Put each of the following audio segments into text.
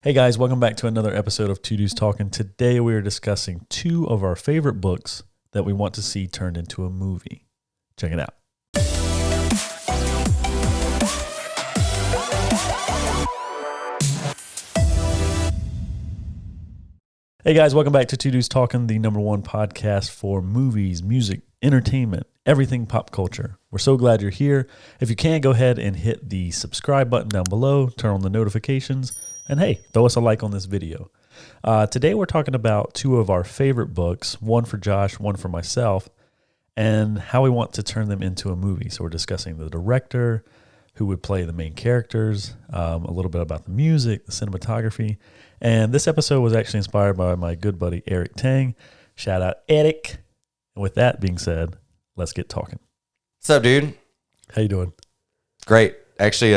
Hey guys, welcome back to another episode of Two Dudes Talking. Today we are discussing two of our favorite books that we want to see turned into a movie. Check it out. Hey guys, welcome back to Two Dudes Talking, the number one podcast for movies, music, entertainment, everything pop culture. We're so glad you're here. If you can, go ahead and hit the subscribe button down below, turn on the notifications, and hey, throw us a like on this video. Today we're talking about two of our favorite books, one for Josh, one for myself, and how we want to turn them into a movie. So we're discussing the director, who would play the main characters, a little bit about the music, the cinematography. And this episode was actually inspired by my good buddy Eric Tang. Shout out Eric. And with that being said, let's get talking. What's up, dude? How you doing? Great. Actually,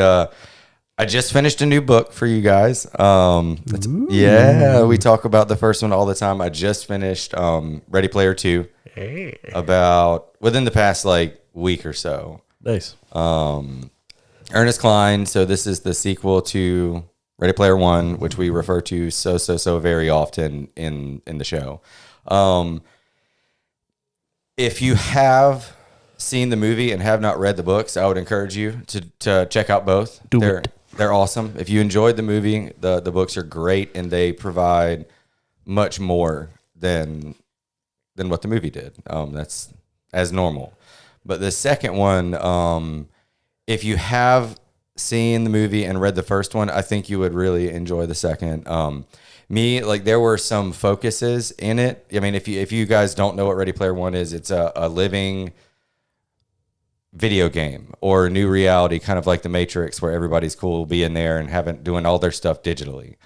I just finished a new book for you guys. Yeah, we talk about the first one all the time. I just finished Ready Player 2 about within the past week or so. Nice. Ernest Cline. So this is the sequel to Ready Player 1, which we refer to so very often in the show. If you have seen the movie and have not read the books, I would encourage you to check out both. They're awesome. If you enjoyed the movie, the books are great, and they provide much more than what the movie did. That's as normal. But the second one, if you have seen the movie and read the first one, I think you would really enjoy the second. There were some focuses in it. I mean, if you guys don't know what Ready Player One is, it's a living video game or new reality, kind of like the Matrix, where everybody's cool being there and doing all their stuff digitally.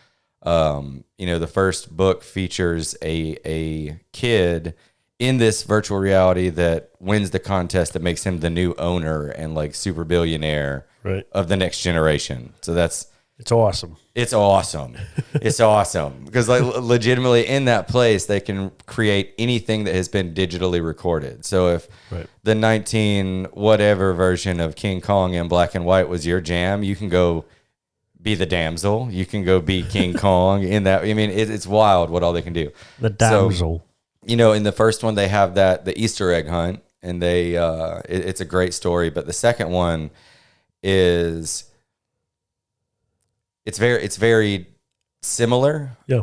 The first book features a kid in this virtual reality that wins the contest that makes him the new owner and super billionaire of the next generation. So It's awesome. It's awesome. It's awesome because legitimately in that place, they can create anything that has been digitally recorded. So if the 19 whatever version of King Kong in black and white was your jam, you can go be the damsel. You can go be King Kong in that. I mean, it's wild what all they can do. The damsel. So, in the first one, they have the Easter egg hunt, and it's a great story. But the second one is... It's very similar. Yeah.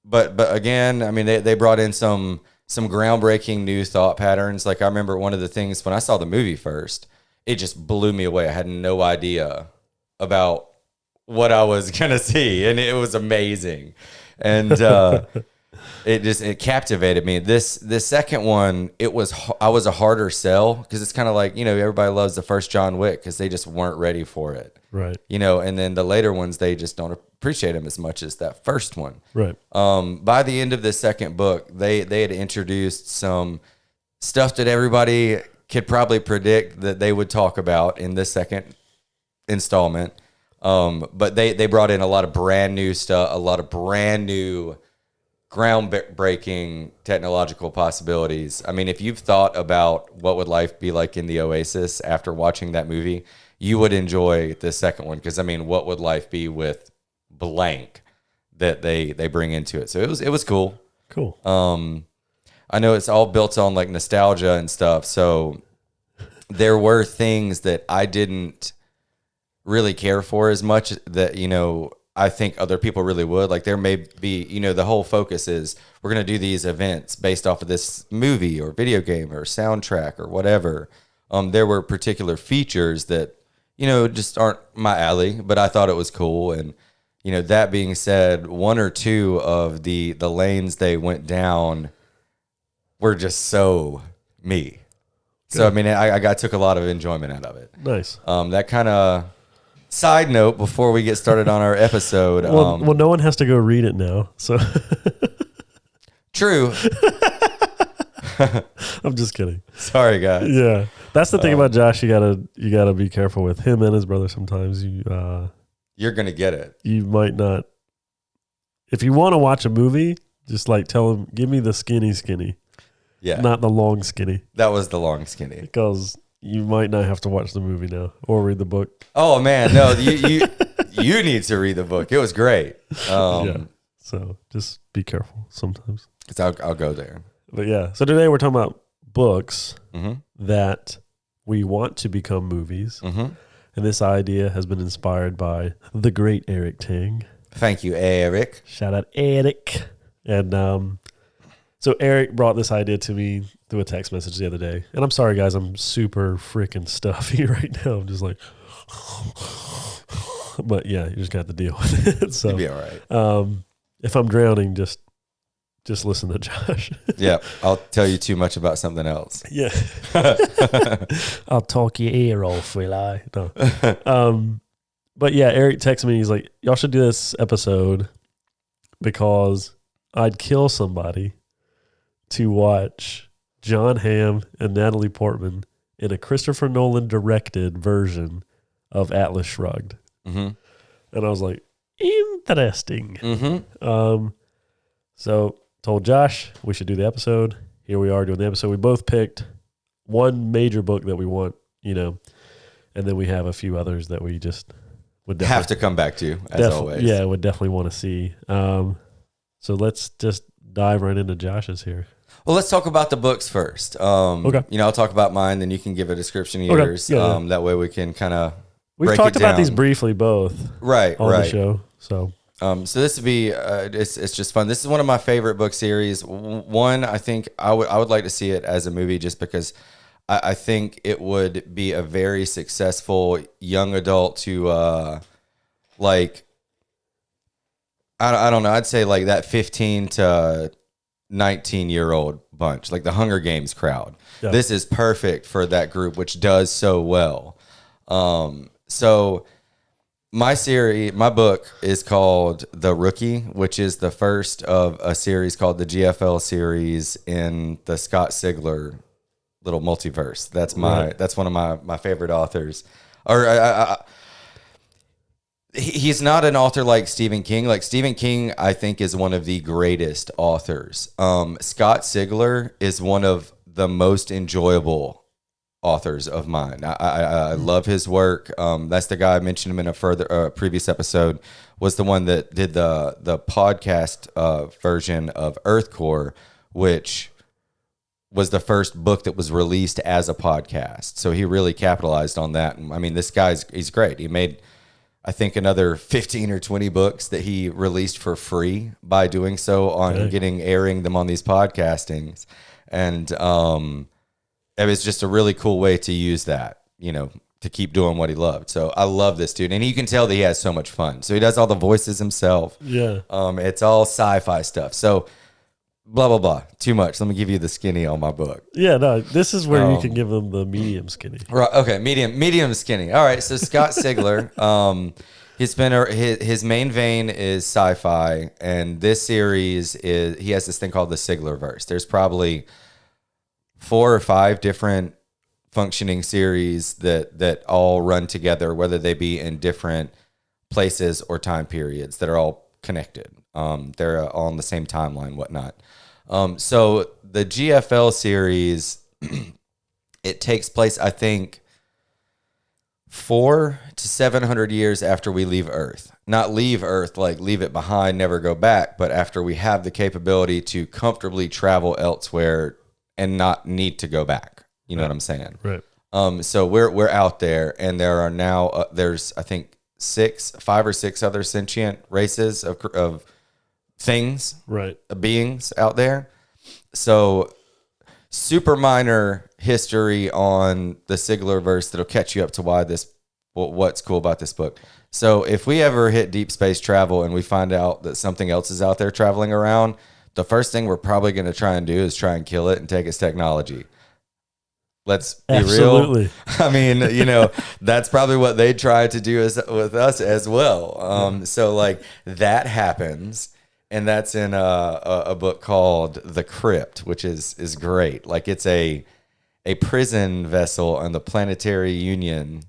But again, I mean, they brought in some groundbreaking new thought patterns. I remember one of the things when I saw the movie first, it just blew me away. I had no idea about what I was gonna see, and it was amazing. And it captivated me. This second one, I was a harder sell because it's kind of everybody loves the first John Wick because they just weren't ready for it. Right. And then the later ones, they just don't appreciate them as much as that first one. Right. By the end of the second book, they had introduced some stuff that everybody could probably predict that they would talk about in the second installment. But they brought in a lot of brand new stuff, a lot of brand new groundbreaking technological possibilities. I mean, if you've thought about what would life be like in the Oasis after watching that movie, you would enjoy the second one because, I mean, what would life be with blank that they bring into it? So it was cool. Cool. I know it's all built on nostalgia and stuff. So there were things that I didn't really care for as much that, I think other people really would. There may be, the whole focus is we're going to do these events based off of this movie or video game or soundtrack or whatever. There were particular features that, just aren't my alley, but I thought it was cool. And, that being said, one or two of the lanes they went down were just so me. So, I mean, I took a lot of enjoyment out of it. Nice. That kind of side note before we get started on our episode. Well, no one has to go read it now. So True. I'm just kidding. Sorry, guys. Yeah, that's the thing about Josh. You gotta be careful with him and his brother. Sometimes You're gonna get it. You might not. If you want to watch a movie, just tell him, give me the skinny, Yeah, not the long skinny. that was the long skinny. Because you might not have to watch the movie now or read the book. Oh man, no, you need to read the book. It was great. Yeah. So just be careful sometimes. 'Cause I'll go there. But yeah, so today we're talking about books Mm-hmm. that we want to become movies. Mm-hmm. And this idea has been inspired by the great Eric Tang. Thank you, Eric. Shout out Eric. And so Eric brought this idea to me through a text message the other day. And I'm sorry, guys, I'm super freaking stuffy right now. I'm just like, but yeah, you just got to deal with it. So You'll be all right. if I'm drowning, just listen to Josh. Yeah, I'll tell you too much about something else. Yeah. I'll talk your ear off, will I? No. But yeah, Eric texted me. He's like, y'all should do this episode because I'd kill somebody to watch John Hamm and Natalie Portman in a Christopher Nolan directed version of Atlas Shrugged. Mm-hmm. And I was like, interesting. Mm-hmm. So told Josh we should do the episode. Here we are doing the episode. We both picked one major book that we want, and then we have a few others that we just would Have to come back to, as always. Yeah, would definitely want to see. So let's just dive right into Josh's here. Well, let's talk about the books first. Okay. I'll talk about mine, then you can give a description of Okay. yours. Yeah. That way we can kind of We've break talked it about these down. briefly both Right, on right. the show. So So this would be it's just fun. This is one of my favorite book series. One, I think I would like to see it as a movie just because I think it would be a very successful young adult to I don't know. I'd say like that 15 to 19-year-old bunch, like the Hunger Games crowd. Yeah. This is perfect for that group, which does so well. So my book is called The Rookie, which is the first of a series called the GFL series in the Scott Sigler little multiverse. That's one of my favorite authors. He's not an author like Stephen King. Like Stephen King, I think, is one of the greatest authors. Scott Sigler is one of the most enjoyable authors of mine. I love his work. That's the guy I mentioned him in a previous episode. Was the one that did the podcast version of Earthcore, which was the first book that was released as a podcast. So he really capitalized on that. I mean, this he's great. He made, I think, another 15 or 20 books that he released for free by doing so on airing them on these podcastings. And it was just a really cool way to use that, to keep doing what he loved. So I love this dude. And you can tell that he has so much fun. So he does all the voices himself. yeah. It's all sci-fi stuff. So blah, blah, blah. Too much. Let me give you the skinny on my book. Yeah, no, this is where you can give them the medium skinny. Right. Okay. Medium skinny. All right. So Scott Sigler, his main vein is sci-fi, and this series he has this thing called the Siglerverse. There's probably 4 or 5 different functioning series that all run together, whether they be in different places or time periods that are all connected. They're all on the same timeline, whatnot. So the GFL series, it takes place, I think, 400 to 700 years after we leave Earth. Not leave Earth, like leave it behind, never go back, but after we have the capability to comfortably travel elsewhere and not need to go back. You know what I'm saying? Right. So we're out there, and there are now there's, I think, 5 or 6 other sentient races of things, Right. beings out there. So super minor history on the Siglerverse that'll catch you up to what's cool about this book. So if we ever hit deep space travel and we find out that something else is out there traveling around, the first thing we're probably going to try and do is try and kill it and take its technology. Let's be Absolutely. real. I mean, that's probably what they try to do with us as well. So like that happens. And that's in a book called The Crypt, which is great. Like it's a prison vessel on the Planetary Union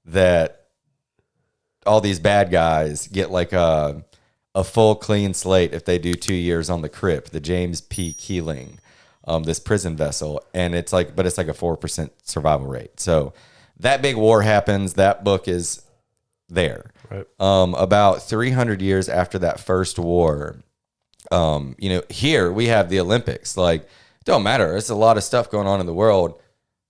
that all these bad guys get like a full clean slate if they do 2 years on The Crypt, the James P. Keeling. this prison vessel, and it's like a 4% survival rate. So that big war happens. That book is there. Right. About 300 years after that first war, here we have the Olympics. Like, don't matter. There's a lot of stuff going on in the world.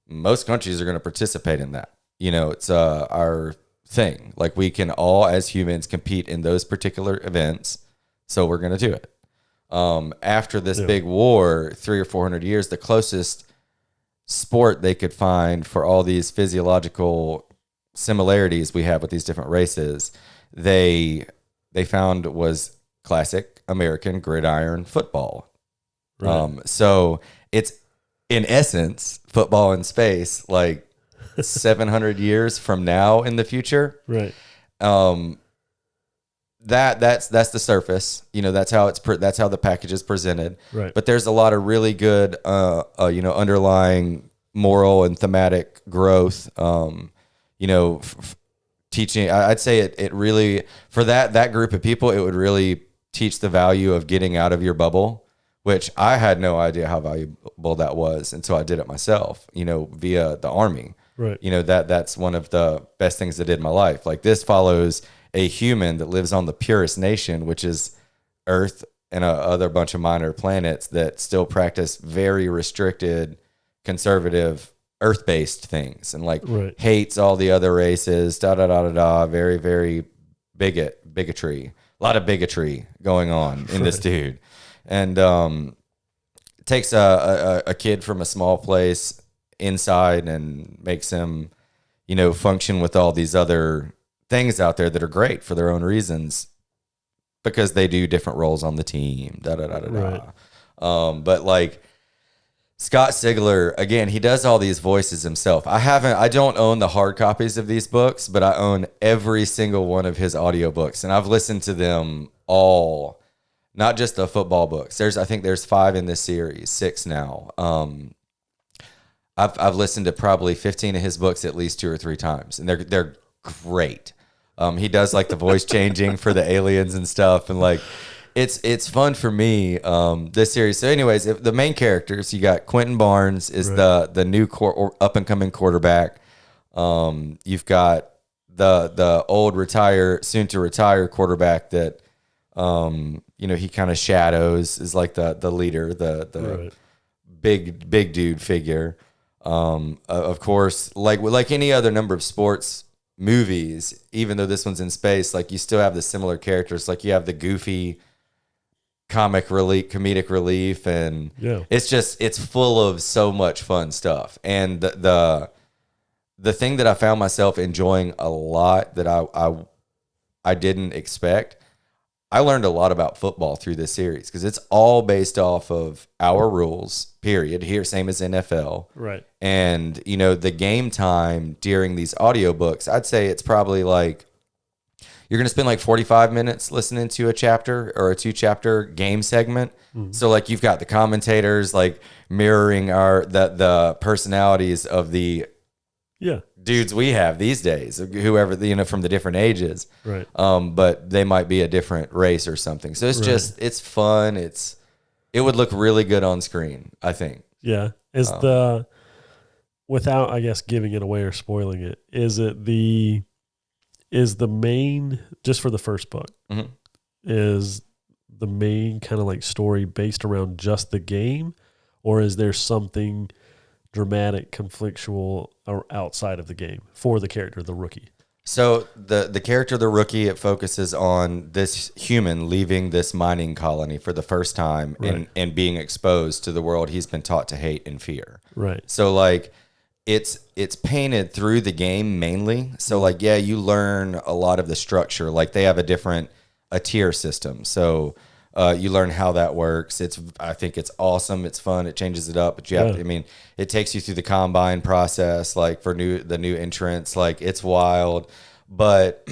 Most countries are going to participate in that. It's our thing. Like, we can all, as humans, compete in those particular events. So we're going to do it. After this big war, 300 or 400 years, the closest sport they could find for all these physiological similarities we have with these different races, they found was classic American gridiron football. Right. So it's, in essence, football in space, like 700 years from now in the future. Right. That's the surface. That's how that's how the package is presented. Right. But there's a lot of really good, underlying moral and thematic growth. Teaching. I'd say it really, for that group of people, it would really teach the value of getting out of your bubble, which I had no idea how valuable that was until I did it myself. Via the Army. Right. That's one of the best things I did in my life. Like, this follows a human that lives on the purest nation, which is Earth, and a other bunch of minor planets that still practice very restricted, conservative, Earth-based things, and hates all the other races. Very, very bigotry. A lot of bigotry going on in this dude, and takes a kid from a small place inside and makes him, function with all these other things out there that are great for their own reasons, because they do different roles on the team. Right. But like, Scott Sigler, again, he does all these voices himself. I don't own the hard copies of these books, but I own every single one of his audiobooks, and I've listened to them all, not just the football books. I think there's 5 in this series, 6 now. I've listened to probably 15 of his books at least 2 or 3 times, and they're great. He does like the voice changing for the aliens and stuff, and like, it's fun for me, this series. So anyways, the main characters, you got Quentin Barnes is the new up and coming quarterback. You've got the old soon to retire quarterback that he kind of shadows, is like the leader, the big dude figure. Of course, like any other number of sports movies, even though this one's in space, like, you still have the similar characters. Like, you have the goofy comedic relief, and it's full of so much fun stuff. And the thing that I found myself enjoying a lot that I didn't expect, I learned a lot about football through this series, because it's all based off of our rules, period. Here, same as NFL. Right. And, the game time during these audiobooks, I'd say it's probably like, you're going to spend like 45 minutes listening to a chapter or a 2-chapter game segment. Mm-hmm. So like, you've got the commentators like mirroring the personalities of the dudes we have these days, whoever, from the different ages. Right. But they might be a different race or something. So it's it's fun. It would look really good on screen, I think. Yeah. Without, I guess, giving it away or spoiling it, is the main, just for the first book, mm-hmm. is the main kind of like story based around just the game, or is there something dramatic, conflictual, or outside of the game for the character, the rookie? So the character, the rookie, it focuses on this human leaving this mining colony for the first time, and being exposed to the world he's been taught to hate and fear. Right. So like, it's painted through the game mainly. So like, you learn a lot of the structure. Like, they have a tier system. So you learn how that works. I think it's awesome. It's fun. It changes it up. But it takes you through the combine process, like for the new entrants. Like, it's wild. But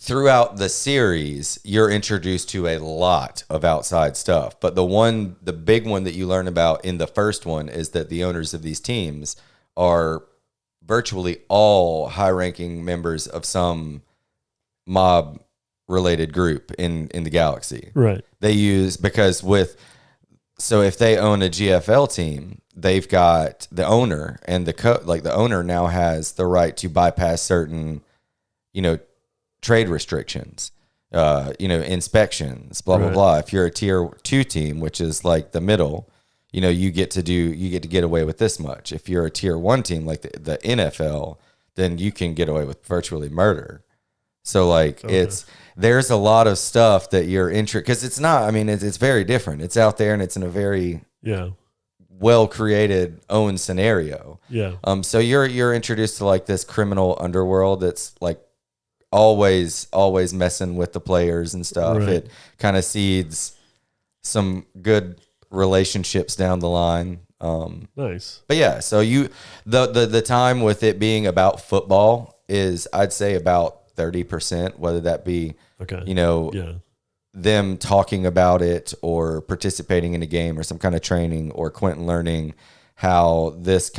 throughout the series, you're introduced to a lot of outside stuff. But the big one that you learn about in the first one is that the owners of these teams are virtually all high-ranking members of some mob-related group in the galaxy. Right. Because with So if they own a GFL team, they've got the owner and the owner now has the right to bypass certain, trade restrictions, inspections, blah, blah, Right. blah. If you're a tier 2 team, which is like the middle, you get to get away with this much. If you're a tier 1 team, like the NFL, then you can get away with virtually murder. So like there's a lot of stuff that you're because it's not, I mean, it's very different. It's out there and it's in a very well created own scenario. Yeah. So you're introduced to like this criminal underworld that's like always messing with the players and stuff. Right. It kind of seeds some good relationships down the line. Nice. But yeah, so the time with it being about football is, I'd say, about 30%, whether that be, them talking about it or participating in a game or some kind of training, or Quentin learning how this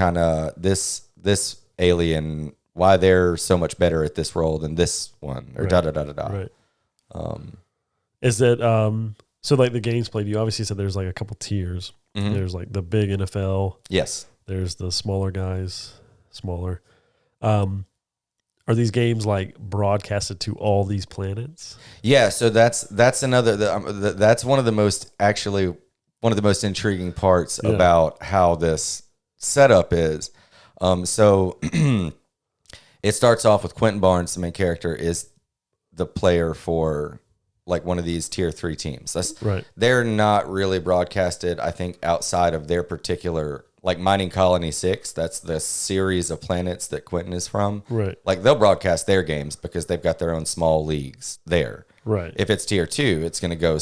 alien, why they're so much better at this role than this one, or Right. da-da-da-da-da. Right. Is it, so like the games played, you obviously said there's like a couple tiers. Mhm. There's like the big NFL. Yes. There's the smaller guys, smaller. Are these games like broadcasted to all these planets? Yeah, so that's another. That's one of the most intriguing parts about how this setup is. So it starts off with Quentin Barnes, the main character, is the player for like one of these tier 3 teams. Right. They're not really broadcasted, I think, outside of their particular, like Mining Colony 6. That's the series of planets that Quentin is from. Right. Like they'll broadcast their games because they've got their own small leagues there. Right. If it's tier 2, it's going to go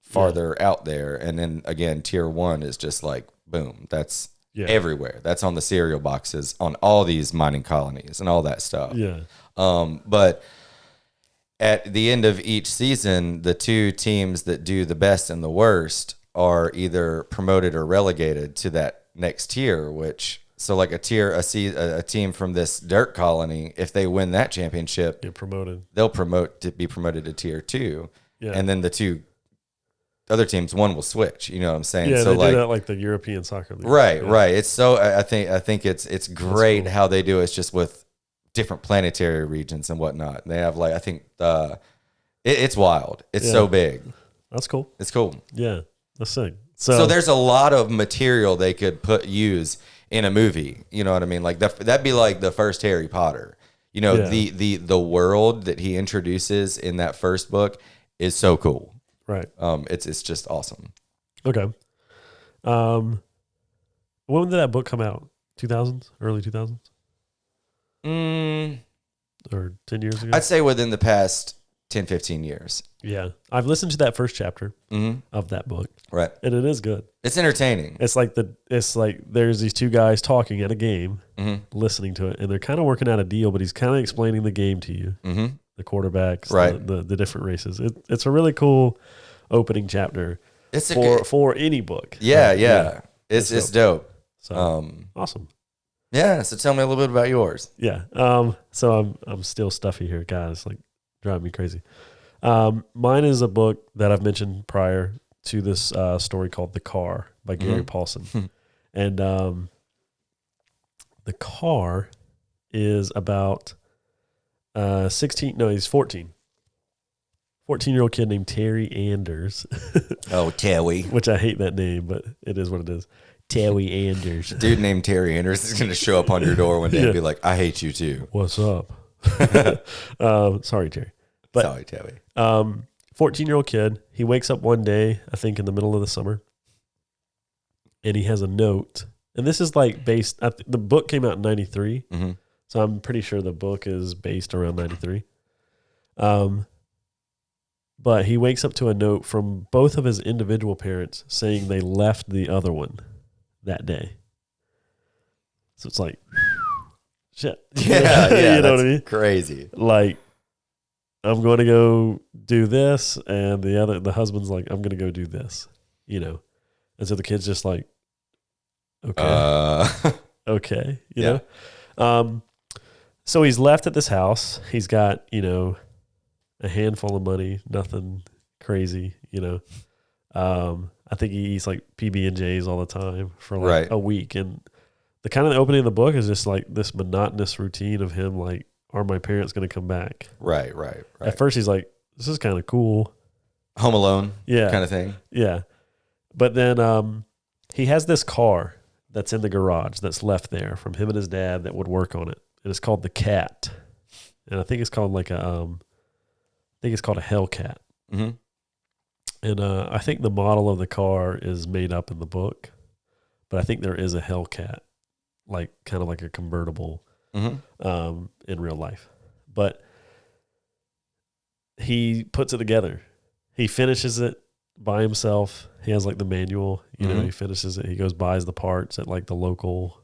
farther out there. And then again, tier 1 is just like, boom, that's everywhere. That's on the cereal boxes on all these mining colonies and all that stuff. Yeah. But at the end of each season, the 2 teams that do the best and the worst are either promoted or relegated to that next tier, so like a team from this dirt colony, if they win that championship, Get promoted. they'll be promoted to tier 2. Yeah. And then the 2 other teams, one will switch. You know what I'm saying? Yeah, so they like, do that like the European soccer league. right. Yeah. Right. It's so, I think it's great cool. how they do it. It's just with different planetary regions and whatnot. They have like, I think it's wild. It's so big. That's cool. It's cool. Yeah. That's sick. So there's a lot of material they could use in a movie. You know what I mean? Like that'd be like the first Harry Potter. The world that he introduces in that first book is so cool. Right. It's just awesome. Okay. When did that book come out? 2000s? Early 2000s? Or 10 years ago? I'd say within the past 10, 15 years. Yeah. I've listened to that first chapter Mm-hmm. of that book, Right. and it is good. It's entertaining. It's like there's these 2 guys talking at a game, Mm-hmm. listening to it, and they're kind of working out a deal, but he's kind of explaining the game to you. Mm-hmm. The quarterbacks, Right. the different races. It's a really cool opening chapter It's for any book. Yeah, Right? yeah. It's dope. So awesome. Yeah. So tell me a little bit about yours. Yeah. So I'm still stuffy here, guys. Like driving me crazy. Mine is a book that I've mentioned prior to this story called The Car by Gary Paulson. And The Car is about 14-year-old kid named Terry Anders, Oh, Terry. which I hate that name, but it is what it is. Terry Anders. Dude named Terry Anders is going to show up on your door one day and be like, I hate you too. What's up? Sorry, Terry. But Sorry, Terry. 14-year-old kid. He wakes up one day, I think in the middle of the summer, and he has a note. And this is like the book came out in 93. Mm-hmm. So I'm pretty sure the book is based around 93. But he wakes up to a note from both of his individual parents saying they left the other one that day. So it's like, shit. Yeah, yeah. You know what I mean? Crazy. Like, I'm going to go do this, and the husband's like, I'm going to go do this, you know? And so the kid's just like, okay, okay, you know? So he's left at this house. He's got, a handful of money, nothing crazy, I I think he eats like PB&Js all the time for like Right. a week. And the kind of the opening of the book is just like this monotonous routine of him like, are my parents going to come back? Right. At first he's like, this is kind of cool. Home Alone, Yeah. kind of thing. Yeah. But then he has this car that's in the garage that's left there from him and his dad that would work on it. And it's called the Cat. And I think it's called like a Hellcat. Mm-hmm. And I think the model of the car is made up in the book, but I think there is a Hellcat, like kind of like a convertible Mm-hmm. in real life. But he puts it together. He finishes it by himself. He has like the manual, Mhm. he finishes it. He goes, buys the parts at like the local,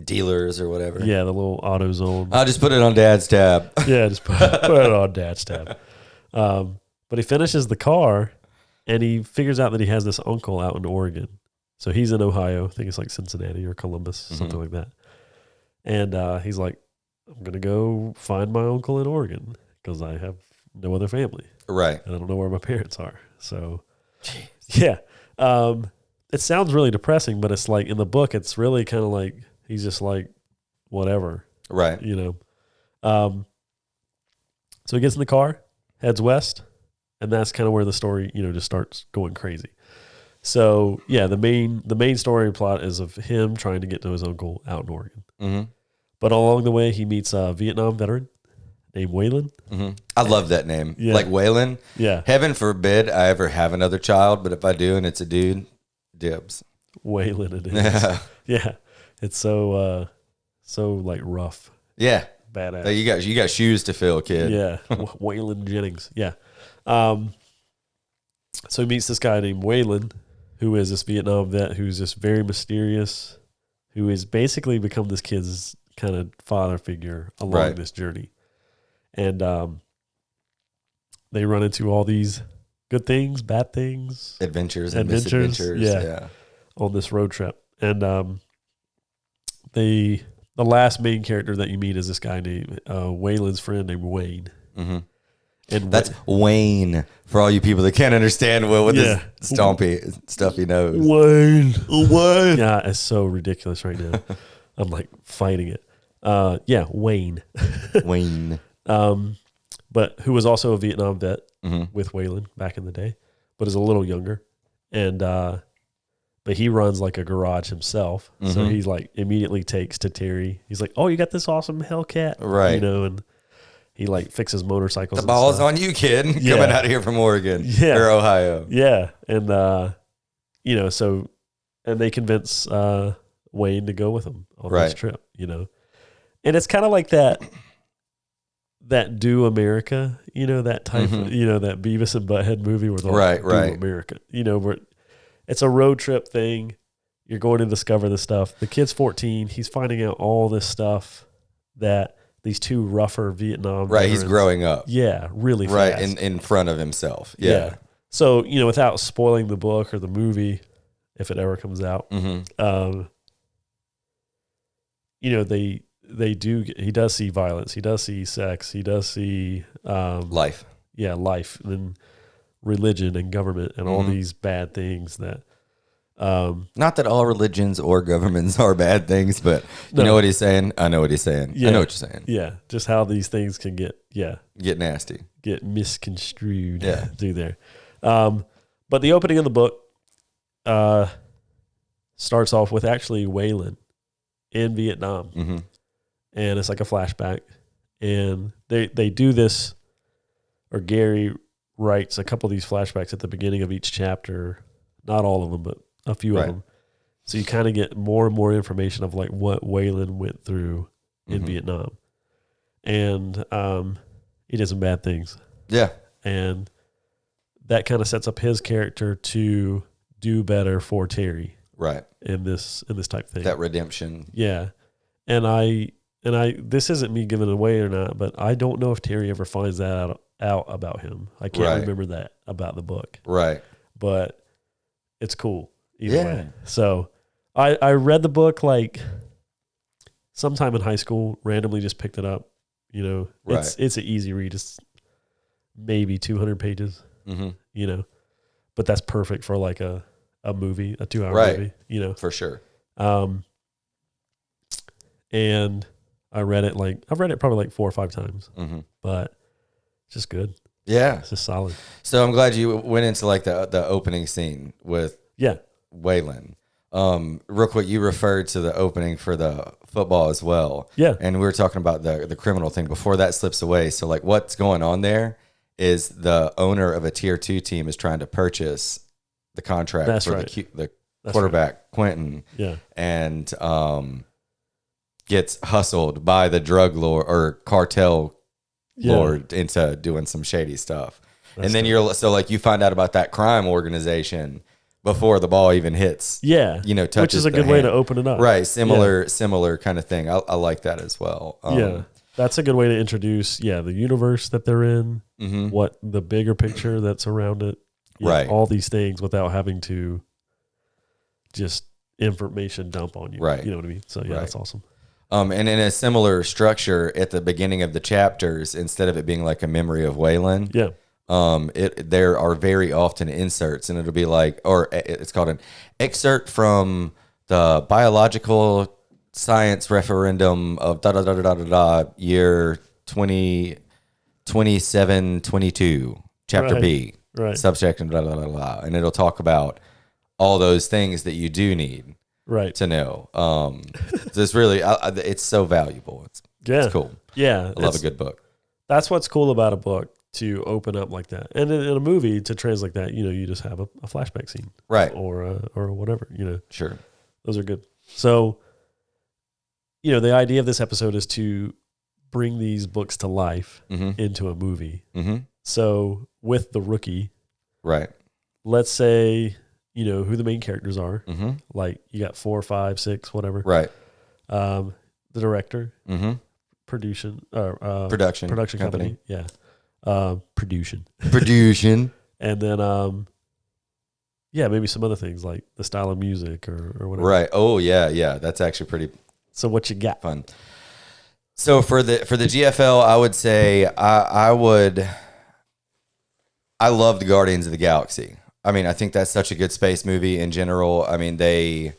Dealers or whatever. yeah, the little AutoZone. I'll just put it on Dad's tab. Yeah, just put it on Dad's tab. But he finishes the car and he figures out that he has this uncle out in Oregon. So he's in Ohio. I think it's like Cincinnati or Columbus, something like that. And he's like, I'm going to go find my uncle in Oregon because I have no other family. Right. And I don't know where my parents are. So, yeah. It sounds really depressing, but it's like in the book, it's really kind of like he's just like, whatever, Right. So he gets in the car, heads west, and that's kind of where the story, just starts going crazy. So yeah, the main story plot is of him trying to get to his uncle out in Oregon. Mm-hmm. But along the way, he meets a Vietnam veteran named Waylon. Mm-hmm. I love that name. Yeah. Like Waylon. Yeah, Heaven forbid I ever have another child, but if I do and it's a dude, dibs. Waylon it is. Yeah. Yeah, it's so like rough, Yeah. badass. You got shoes to fill, kid. Yeah, Waylon Jennings. Yeah. So he meets this guy named Waylon, who is this Vietnam vet who's just very mysterious, who has basically become this kid's kind of father figure along Right. this journey. And they run into all these good things, bad things Adventures and Adventures, misadventures. yeah. Yeah. on this road trip. And the last main character that you meet is this guy named Waylon's friend named Wayne. Mm-hmm. And That's Wayne for all you people that can't understand what Yeah. this stompy stuff he knows. Wayne. Wayne. Yeah, it's so ridiculous right now. I'm like fighting it. Yeah, Wayne. Wayne. But who was also a Vietnam vet Mm-hmm. with Waylon back in the day, but is a little younger. And but he runs like a garage himself. So Mhm. he's like immediately takes to Terry. He's like, "Oh, you got this awesome Hellcat." Right. And he like fixes motorcycles. The and ball's stuff. on you, kid. Yeah. Coming out of here from Oregon Yeah. or Ohio. Yeah. And so and they convince Wayne to go with them on this Right. trip, And it's kind of like that Do America, that type of, that Beavis and Butthead movie where they're like, Mm-hmm. Right. Do America, where it's a road trip thing. You're going to discover the stuff. The kid's 14. He's finding out all this stuff that these two rougher Vietnam Right. He's veterans- growing up. Yeah, really Right. fast. In front of himself. Yeah. So, without spoiling the book or the movie, if it ever comes out, Mm-hmm. he does see violence. He does see sex. He does see, Life. life and religion and government and all Mhm. these bad things that, Not that all religions or governments are bad things, but you No. know what he's saying? I know what he's saying. Yeah. I know what you're saying. just how these things can get Nasty. misconstrued Yeah. through there. But the opening of the book starts off with actually Waylon in Vietnam. Mm-hmm. And it's like a flashback. And they do this, or Gary writes a couple of these flashbacks at the beginning of each chapter. Not all of them, but a few Right. of them. So you kind of get more and more information of like what Waylon went through in Mhm. Vietnam. And he did some bad things. Yeah. And that kind of sets up his character to do better for Terry Right. in this type thing. That redemption. Yeah. And I this isn't me giving it away or not, but I don't know if Terry ever finds that out about him. I can't Right. remember that about the book, Right. but it's cool either Yeah. way. So I read the book like sometime in high school, randomly just picked it up. It's an easy read. It's maybe 200 pages, Mm-hmm. but that's perfect for like a movie, a 2-hour Right. movie, you know. For sure. And I've read it probably like 4 or 5 times, Mm-hmm. but it's just good. Yeah. It's just solid. So I'm glad you went into like the opening scene with Yeah. Waylon. Real quick, you referred to the opening for the football as well. Yeah. And we were talking about the criminal thing before that slips away. So like what's going on there is the owner of a tier 2 team is trying to purchase the contract That's for right. the That's quarterback, Quentin, Yeah. and gets hustled by the drug lord or cartel Yeah. lord into doing some shady stuff. That's and then you find out about that crime organization before the ball even hits. Yeah. You know, Which touches is a the good way hand. to open it up. Right. Similar kind of thing. I like that as well. Yeah. That's a good way to introduce, the universe that they're in, Mhm. what the bigger picture that's around it. Right. All these things without having to just information dump on you. Right. You know what I mean? So, yeah, Right. that's awesome. And in a similar structure at the beginning of the chapters, instead of it being like a memory of Waylon, Yeah. there are very often inserts, and it'll be like, or it's called an excerpt from the biological science referendum of da da da da da da year 2722, chapter Right. B, Right. subsection blah blah blah blah, and it'll talk about all those things that you do need Right. to know. This really, it's so valuable. Yeah. It's cool. Yeah. I love a good book. That's what's cool about a book, to open up like that. And in a movie, to translate that, you just have a flashback scene. Right. Or whatever, Sure. Those are good. So, the idea of this episode is to bring these books to life Mm-hmm. into a movie. Mm-hmm. So with The Rookie, Right. let's say, who the main characters are. Mm-hmm. Like you got 4, 5, 6, whatever. Right. The director, Mm-hmm. production company. Yeah. Production. Production. And then, maybe some other things like the style of music or whatever. Right. Oh yeah, yeah. That's actually pretty So what you got? fun. So for the GFL, I would say I loved Guardians of the Galaxy. I mean, I think that's such a good space movie in general. I mean, the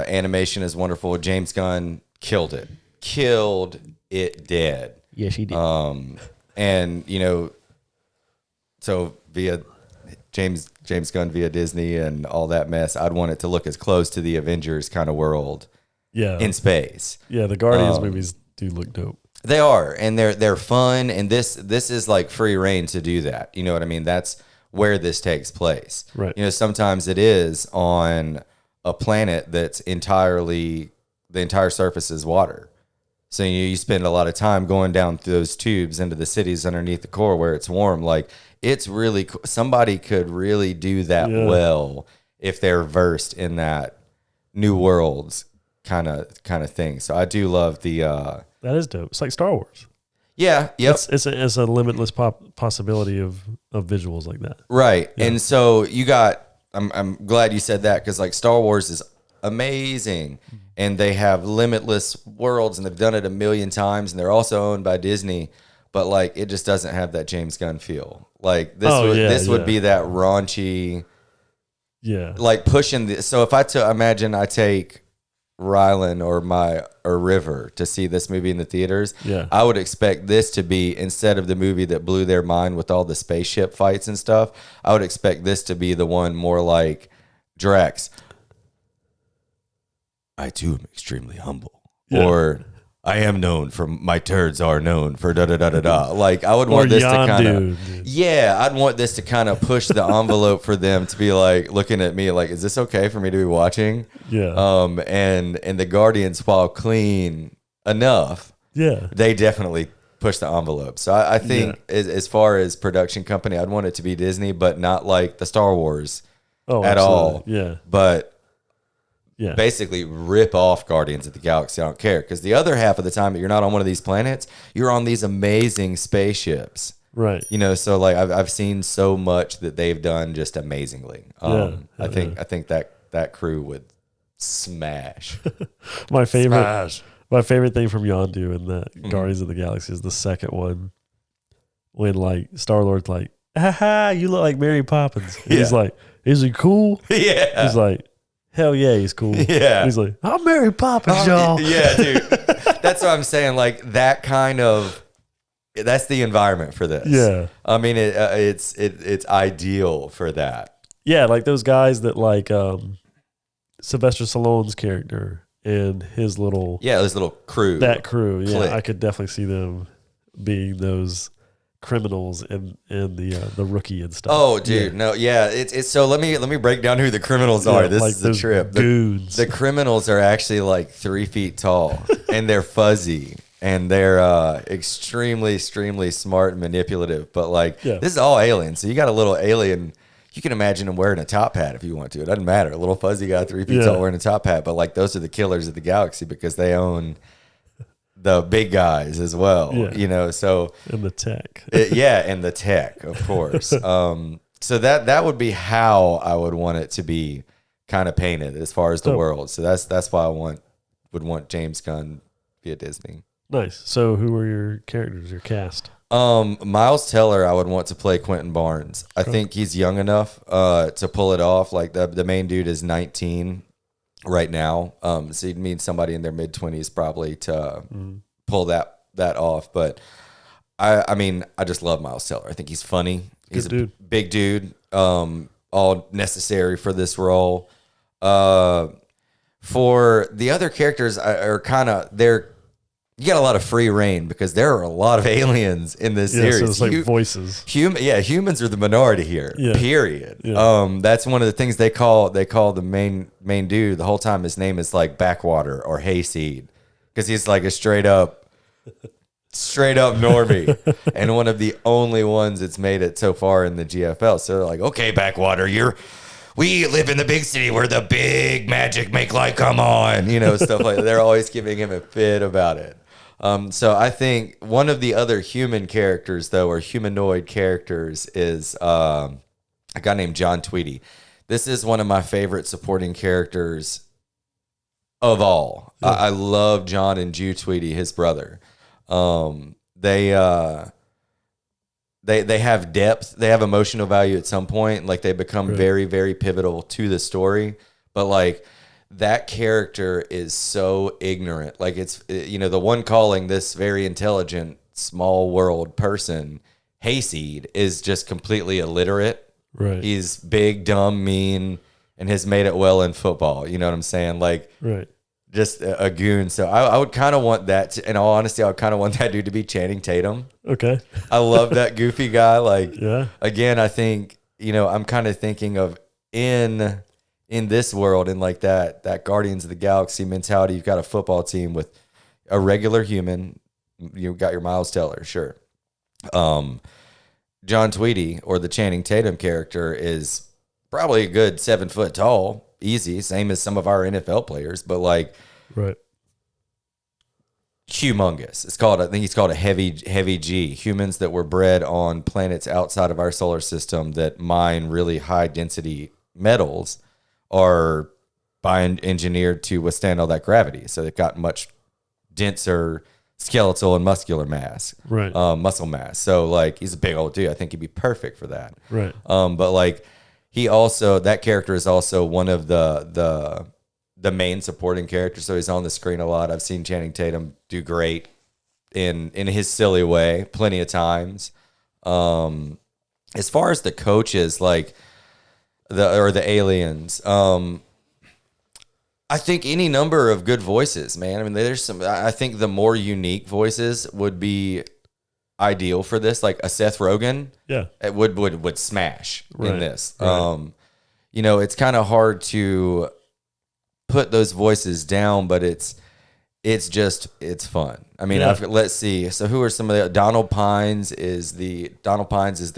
animation is wonderful. James Gunn killed it dead. Yes, he did. And so via James Gunn via Disney and all that mess, I'd want it to look as close to the Avengers kind of world in space. Yeah, the Guardians movies do look dope. They are, and they're fun, and this is like free reign to do that. You know what I mean? That's where this takes place. Right. Sometimes it is on a planet that's the entire surface is water. So you spend a lot of time going down through those tubes into the cities underneath the core where it's warm. Like, it's really cool. Somebody could really do that well if they're versed in that new worlds kind of thing. So I do love the That is dope. It's like Star Wars. yeah, yep. It's a limitless possibility of visuals like that. Right. Yeah. And so I'm glad you said that, because like Star Wars is amazing and they have limitless worlds and they've done it a million times and they're also owned by Disney, but like it just doesn't have that James Gunn feel. Like this would be that raunchy, like pushing the, so if I imagine I take Rylan or River to see this movie in the theaters, I would expect this to be, instead of the movie that blew their mind with all the spaceship fights and stuff, I would expect this to be the one more like Drax. I too am extremely humble. Or I am known for my turds are known for da da da da da. Like I would want this to kind of I'd want this to kind of push the envelope for them to be like looking at me like, is this okay for me to be watching? And the Guardians, while clean enough, they definitely push the envelope. So I think as far as production company, I'd want it to be Disney, but not like the Star Wars at all. But basically rip off Guardians of the Galaxy. I don't care, because the other half of the time that you're not on one of these planets, you're on these amazing spaceships. Right. So like I've seen so much that they've done just amazingly. I think that crew would smash. My favorite thing from Yondu in the Guardians of the Galaxy is the second one, when like Star-Lord's like, haha, you look like Mary Poppins. And he's Yeah. like, is he cool? Yeah. He's like, hell yeah, he's cool. Yeah. He's like, I'm Mary Poppins, y'all. Yeah, dude. That's what I'm saying. Like that kind of, that's the environment for this. Yeah. I mean, it's ideal for that. Yeah, like those guys that like Sylvester Stallone's character and his little Yeah, this little crew. that crew. Yeah, clique. I could definitely see them being those criminals and the rookie and stuff. Oh, dude, no, yeah. It's so let me break down who the criminals are. This like is the those trip. Goons. The criminals are actually like 3 feet tall, and they're fuzzy, and they're extremely smart and manipulative. But like, Yeah. this is all alien. So you got a little alien. You can imagine him wearing a top hat if you want to. It doesn't matter. A little fuzzy guy, 3 feet Yeah. tall, wearing a top hat. But like, those are the killers of the galaxy because they own the big guys as well. Yeah. You know, so. and the tech. Yeah, and the tech, of course. So that would be how I would want it to be kind of painted as far as the So- world. So that's why I would want James Gunn via Disney. Nice. So who are your characters, your cast? Miles Teller, I would want to play Quentin Barnes. I think he's young enough to pull it off. Like the main dude is 19 right now. So you'd need somebody in their mid 20s probably to pull that off. But I mean, I just love Miles Teller. I think he's funny. He's Good dude. a big dude. All necessary for this role. For the other characters are kind of you got a lot of free reign because there are a lot of aliens in this Yeah, series. so it's like voices. Humans are the minority here. Yeah. Period. Yeah. That's one of the things they call the main dude the whole time. His name is like Backwater or Hayseed because he's like a straight up normie and one of the only ones that's made it so far in the GFL. So they're like, okay, Backwater, we live in the big city where the big magic make light come on, stuff like that. They're always giving him a fit about it. So I think one of the other human characters, though, or humanoid characters, is a guy named John Tweedy. This is one of my favorite supporting characters of all. Yeah. I love John and Jew Tweedy, his brother. They have depth. They have emotional value at some point. Like they become Right. very, very pivotal to the story. But like that character is so ignorant. Like it's, the one calling this very intelligent, small world person Hayseed is just completely illiterate. Right. He's big, dumb, mean, and has made it well in football. You know what I'm saying? Like Right. just a goon. So I would kind of want that. In all honesty, I would kind of want that dude to be Channing Tatum. Okay. I love that goofy guy. Like, Yeah. again, I think, I'm kind of thinking of in this world and like that Guardians of the Galaxy mentality. You've got a football team with a regular human. You've got your Miles Teller, sure. John Tweedy or the Channing Tatum character is probably a good 7 foot tall, easy, same as some of our NFL players, but like Right. humongous. I think he's called a heavy G. Humans that were bred on planets outside of our solar system that mine really high density metals are engineered to withstand all that gravity. So they've got much denser skeletal and muscular mass, Right. muscle mass. So like he's a big old dude. I think he'd be perfect for that. Right. But like that character is also one of the main supporting characters. So he's on the screen a lot. I've seen Channing Tatum do great in his silly way plenty of times. As far as the coaches, like the aliens, I think any number of good voices, man. I mean, I think the more unique voices would be ideal for this. Like a Seth Rogen, Yeah. it would smash Right, in this. right. It's kind of hard to put those voices down, but it's fun. I mean, Yeah. let's see. So who are some of the Donald Pines is the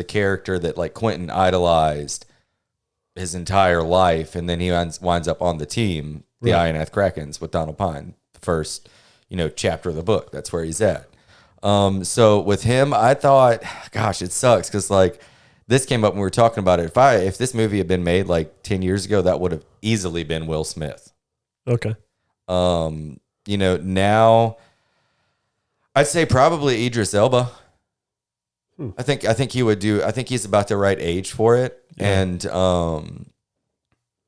character that like Quentin idolized his entire life, and then he winds up on the team, the Right. Ionath Krakens with Donald Pine, the first chapter of the book. That's where he's at. So with him, I thought, gosh, it sucks because like this came up when we were talking about it. If this movie had been made like 10 years ago, that would have easily been Will Smith. Okay. Now I'd say probably Idris Elba. I think he would do. I think he's about the right age for it, and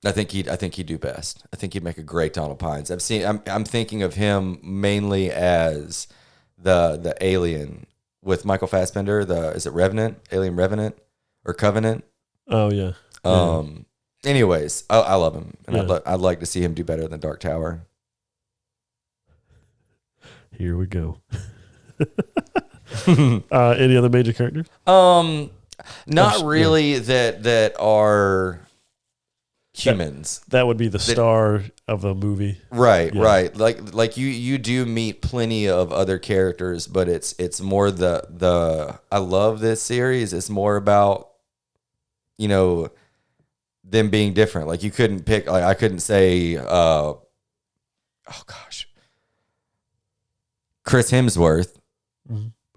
I think he'd do best. I think he'd make a great Donald Pines. I'm thinking of him mainly as the alien with Michael Fassbender. Is it Revenant? Alien Revenant or Covenant? Oh yeah. Anyways, I love him, and I'd like to see him do better than Dark Tower. Here we go. Any other major characters? Not really that are humans. That would be the star of the movie. Right, Yeah. right. Like you do meet plenty of other characters, but it's more the I love this series. It's more about, you know, them being different. Like you couldn't pick, like I couldn't say Chris Hemsworth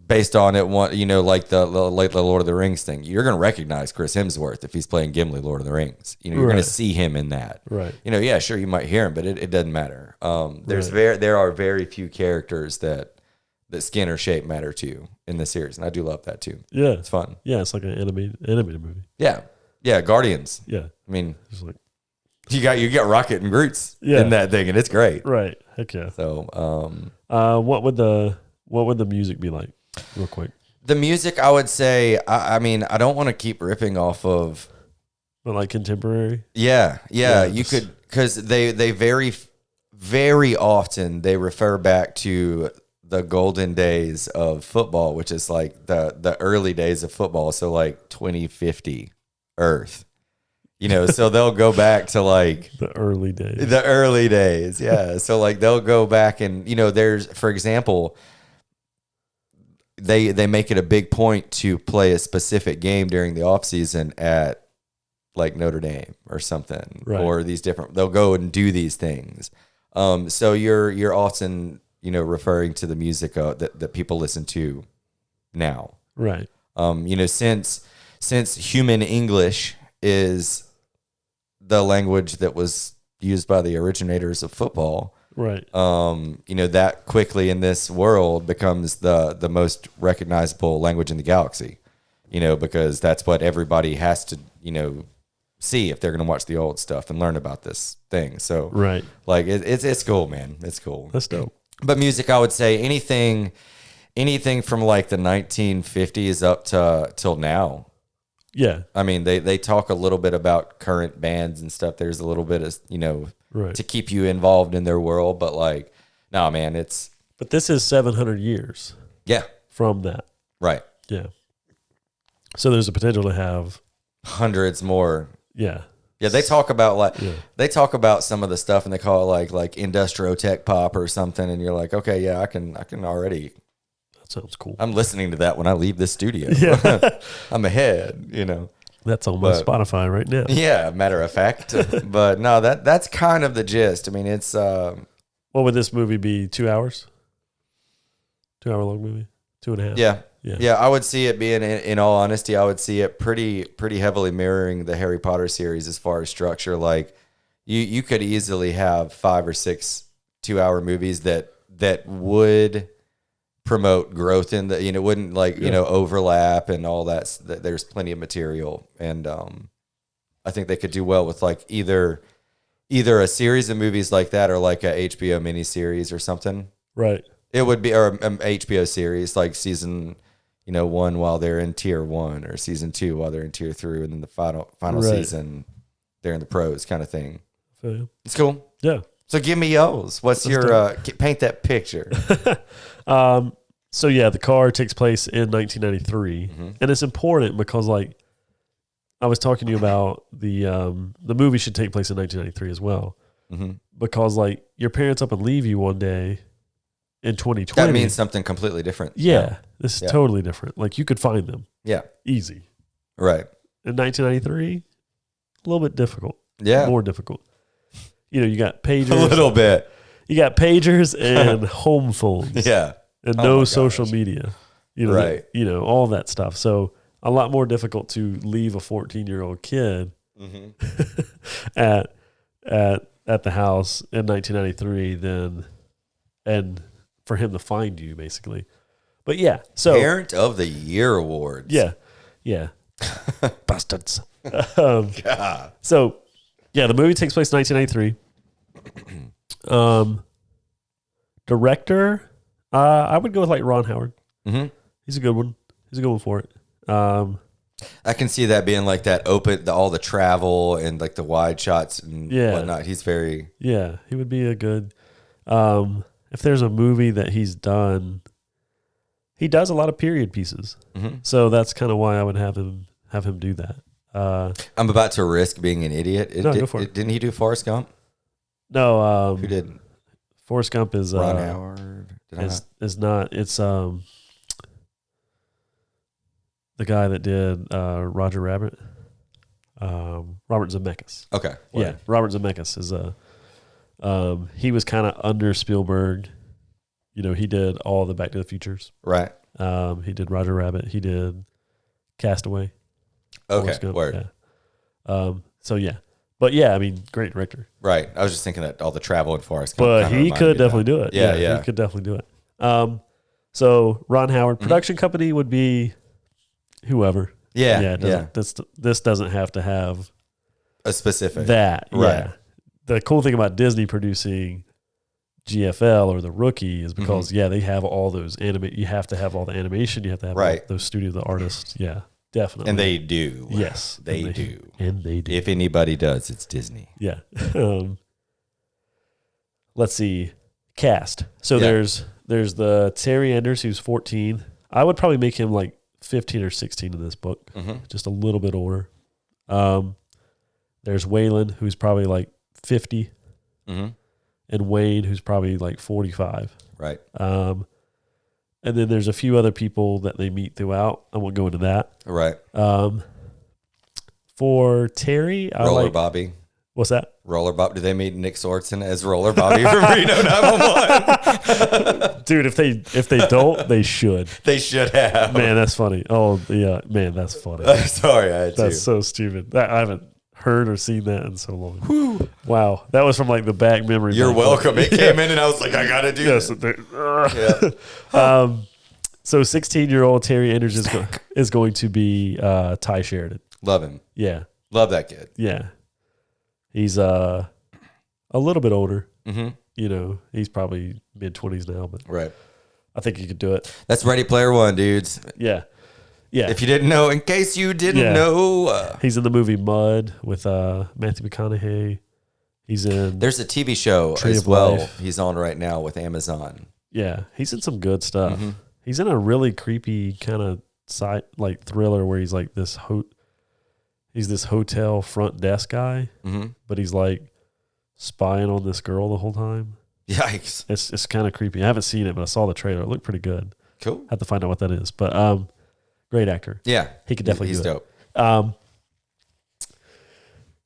based on it, one, you know, like the Lord of the Rings thing. You're going to recognize Chris Hemsworth if he's playing Gimli, Lord of the Rings. You know, you're going to see him in that. Right. You know, yeah, sure, you might hear him, but it doesn't matter. There are very few characters that skin or shape matter to in the series, and I do love that too. Yeah. It's fun. Yeah, it's like an animated movie. Yeah, yeah. Guardians. Yeah. I mean, It's like, you got Rocket and Groot's in that thing, and it's great. right. Heck yeah. So, What would the music be like, real quick? the music, I would say, I mean, I don't want to keep ripping off of. But like contemporary? Yeah, you just- could, because they very often they refer back to the golden days of football, which is like the early days of football. So like 2050 Earth, you know, so they'll go back to like The early days. the early days. Yeah. So like they'll go back and, you know, there's, for example, they make it a big point to play a specific game during the off season at like Notre Dame or something, Right. or these different, they'll go and do these things. So you're often, you know, referring to the music that people listen to now. Right. You know, since human English is the language that was used by the originators of football, Right. you know, that quickly in this world becomes the most recognizable language in the galaxy, you know, because that's what everybody has to, you know, see if they're going to watch the old stuff and learn about this thing. So Right. like it's cool, man. It's cool. That's dope. But music, I would say anything from like the 1950s up to till now. Yeah. I mean, they talk a little bit about current bands and stuff. There's a little bit of, you know, Right. to keep you involved in their world, but like, no, man, it's But this is 700 years yeah, from that. right. Yeah. So there's a potential to have, Hundreds more. yeah. Yeah, they talk about like Yeah. they talk about some of the stuff and they call it like industrial tech pop or something, and you're like, okay, yeah, I can already. That sounds cool. I'm listening to that when I leave this studio. Yeah. I'm ahead, you know. That's on my But- Spotify right now. Yeah, matter of fact. But no, that's kind of the gist. I mean, it's What would this movie be? 2 hours? 2 hour long movie? 2.5? yeah. Yeah. Yeah, I would see it being, in all honesty, I would see it pretty heavily mirroring the Harry Potter series as far as structure. Like you could easily have 5 or 6 2-hour movies that would promote growth in the, you know, wouldn't like, you know, overlap and all that. There's plenty of material. And I think they could do well with like either a series of movies like that or like a HBO miniseries or something. Right. It would be, or an HBO series like season, you know, 1 while they're in tier 1, or season 2 while they're in tier 3, and then the final Right. season they're in the pros kind of thing. Feel you. It's cool. Yeah. So give me yours. What's Let's your paint that picture? So yeah, the car takes place in 1993, and it's important because like I was talking to you about the movie should take place in 1993 as well, because like your parents up and leave you one day in 2020. That means something completely different. yeah, this is Yeah. totally different. Like you could find them Yeah. easy Right. in 1993. A little bit difficult. Yeah. More difficult. You know, you got pagers. A little bit. You got pagers and home phones. Yeah. And Oh no my social gosh. media, you know, Right. you know, all that stuff. So a lot more difficult to leave a 14-year-old kid at the house in 1993 and for him to find you basically. But yeah, so Parent of the Year awards. yeah, bastards. God. So yeah, the movie takes place in 1993. Director, I would go with like Ron Howard. Mm-hmm. He's a good one. He's a good one for it. I can see that being like that open, all the travel and like the wide shots and whatnot. He's very... Yeah, he would be a good... if there's a movie that he's done, he does a lot of period pieces. Mm-hmm. So that's kind of why I would have him do that. I'm about to risk being an idiot. Go for it. Didn't he do Forrest Gump? No. Who did? Forrest Gump is... Ron Howard? Is not. It's... the guy that did Roger Rabbit, Robert Zemeckis. Okay. Yeah, Robert Zemeckis is he was kind of under Spielberg. You know, he did all the Back to the Futures. Right. He did Roger Rabbit. He did Castaway. Okay. Word. Yeah. So yeah, but yeah, I mean, great director. Right. I was just thinking that all the travel in Forrest Gump. But he could definitely do it. Yeah. He could definitely do it. So Ron Howard, production company would be whoever. Yeah. This doesn't have to have a specific that. Right. Yeah. The cool thing about Disney producing GFL or The Rookie is because they have all those You have to have all the animation. You have to have all those studio the artists. Yeah, definitely. And they do. Yes, they do. And they do. If anybody does, it's Disney. Yeah. Let's see. Cast. So there's the Terry Anders who's 14. I would probably make him like 15 or 16 in this book, just a little bit older. There's Waylon, who's probably like 50, and Wayne, who's probably like 45. Right. And then there's a few other people that they meet throughout. I won't go into that. Right. For Terry, Roller Bobby. What's that? Roller Bob. Do they meet Nick Swardson as Roller Bobby from Reno 911? Dude, if they don't, they should. They should have. Man, that's funny. Oh yeah, man, that's funny. Sorry, I had That's so stupid. I haven't heard or seen that in so long. Whew. Wow, that was from like the back memory. You're welcome. It came in and I was like, I gotta do this. So 16-year-old Terry Anders is going to be Ty Sheridan. Love him. Yeah. Love that kid. Yeah. He's a little bit older. Mm-hmm. You know, he's probably mid-20s now, but right. I think he could do it. That's Ready Player One, dudes. Yeah. Yeah. If you didn't know, in case you didn't know. He's in the movie Mud with Matthew McConaughey. He's in... There's a TV show Tree as of well Life. he's on right now with Amazon. Yeah. He's in some good stuff. He's in a really creepy kind of like thriller where he's like this he's this hotel front desk guy, but he's like spying on this girl the whole time. Yikes. It's kind of creepy. I haven't seen it, but I saw the trailer. It looked pretty good. Cool. I have to find out what that is. But great actor. Yeah. He could definitely he's do dope. it.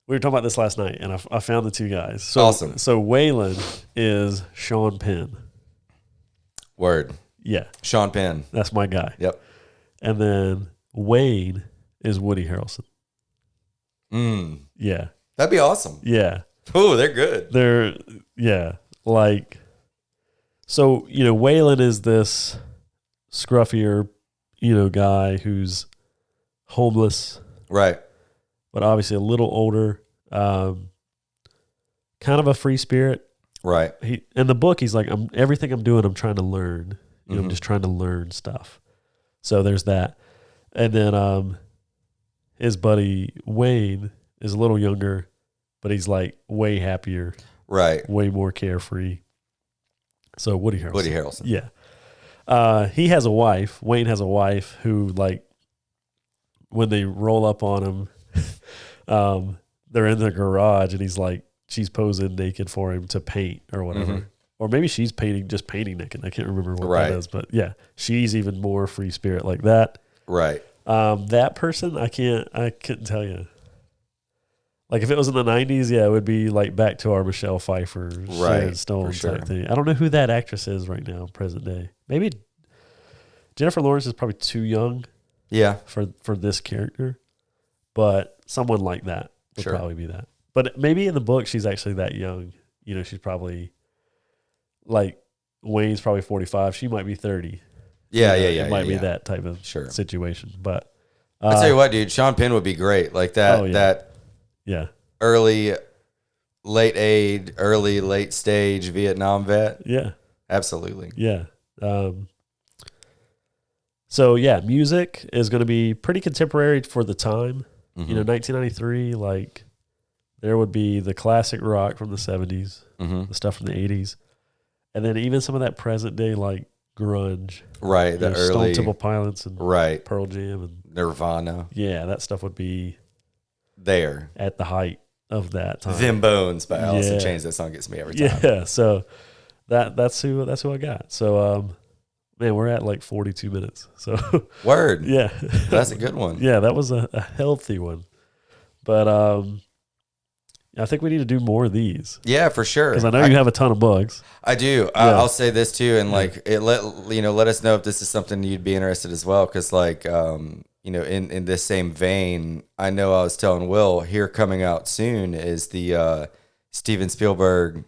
We were talking about this last night, and I found the two guys. So, awesome. So Waylon is Sean Penn. Word. Yeah. Sean Penn. That's my guy. Yep. And then Wayne is Woody Harrelson. Yeah. That'd be awesome. Yeah. Oh, they're good. Like, so, you know, Waylon is this scruffier, you know, guy who's homeless. Right. But obviously a little older, kind of a free spirit. Right. In the book, he's like, everything I'm doing, I'm trying to learn. You know, I'm just trying to learn stuff. So there's that. And then his buddy Wayne is a little younger, but he's like way happier. Right. Way more carefree. So Woody Harrelson. Yeah. He has a wife. Wayne has a wife who, like, when they roll up on him, they're in the garage and he's like, she's posing naked for him to paint or whatever. Or maybe she's painting naked. I can't remember what that is, but yeah, she's even more free spirit like that. Right. That person, I couldn't tell you. Like if it was in the 90s, yeah, it would be like back to our Michelle Pfeiffer, Sharon Stone type thing. I don't know who that actress is right now, present day. Maybe Jennifer Lawrence is probably too young. Yeah. For this character, but someone like that would probably be that. But maybe in the book she's actually that young. You know, she's probably like Wayne's probably 45. She might be 30, Yeah, It might be yeah. that type of Sure. situation. But I'll tell you what, dude, Sean Penn would be great. Like that, Oh, yeah. that yeah, early, late stage Vietnam vet. yeah, Absolutely. yeah. So yeah, music is going to be pretty contemporary for the time. Mm-hmm. You know, 1993, like there would be the classic rock from the 70s, Mm-hmm. the stuff from the 80s, and then even some of that present day like grunge, Right. The you know, Stone early, Temple Pilots and right. Pearl Jam, and Nirvana. yeah, that stuff would be There. at the height of that time. Them Bones by Alice in Yeah. Chains. That song gets me every time. Yeah, so that's who I got. So man, we're at like 42 minutes. So Word. yeah, That's a good one. yeah, that was a healthy one. But I think we need to do more of these Yeah, for sure. because I know you have a ton of bugs. I do. Yeah. I'll say this too, and like let us know if this is something you'd be interested as well. Because like in this same vein, I know I was telling Will here coming out soon is the Steven Spielberg,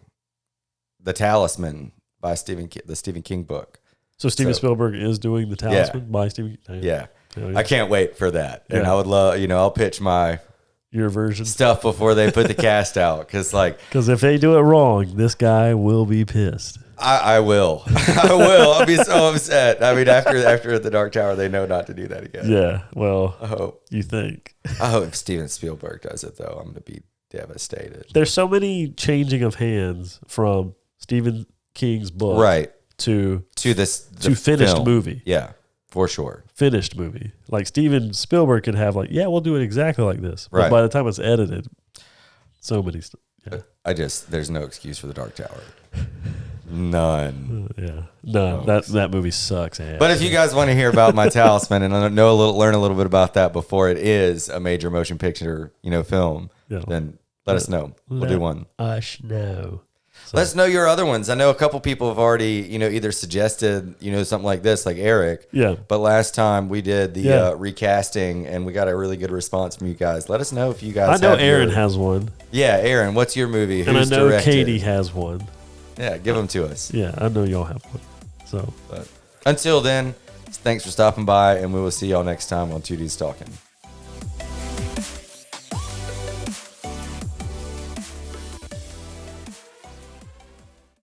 The Talisman by the Stephen King book. So Steven So- Spielberg is doing The Talisman by Stephen. Yeah, Yeah, I can't wait for that, and Yeah. I would love I'll pitch my your version. stuff before they put the cast out because like Because if they do it wrong, this guy will be pissed. I will. I will. I'll be so upset. I mean, after The Dark Tower, they know not to do that again. Yeah, well, I hope. you think. I hope if Steven Spielberg does it, though, I'm going to be devastated. There's so many changing of hands from Stephen King's book Right. to To the finished film. movie. Yeah, for sure. Finished movie. Like Steven Spielberg could have like, yeah, we'll do it exactly like this. But Right. by the time it's edited, so many stuff. Yeah. There's no excuse for The Dark Tower. None. Yeah. No, that movie sucks ass. But if you guys want to hear about my Talisman and learn a little bit about that before it is a major motion picture, film, Yeah. then let us know. We'll do one. Us know. Let us know your other ones. I know a couple people have already, either suggested, something like this, like Eric. Yeah. But last time we did the Yeah. recasting, and we got a really good response from you guys. Let us know if you guys. I know have Aaron your- has one. Yeah, Aaron. What's your movie? And I Who's know directed? Katie has one. Yeah, give them to us. Yeah, I know y'all have one. So But until then, thanks for stopping by, and we will see y'all next time on 2D's Talking.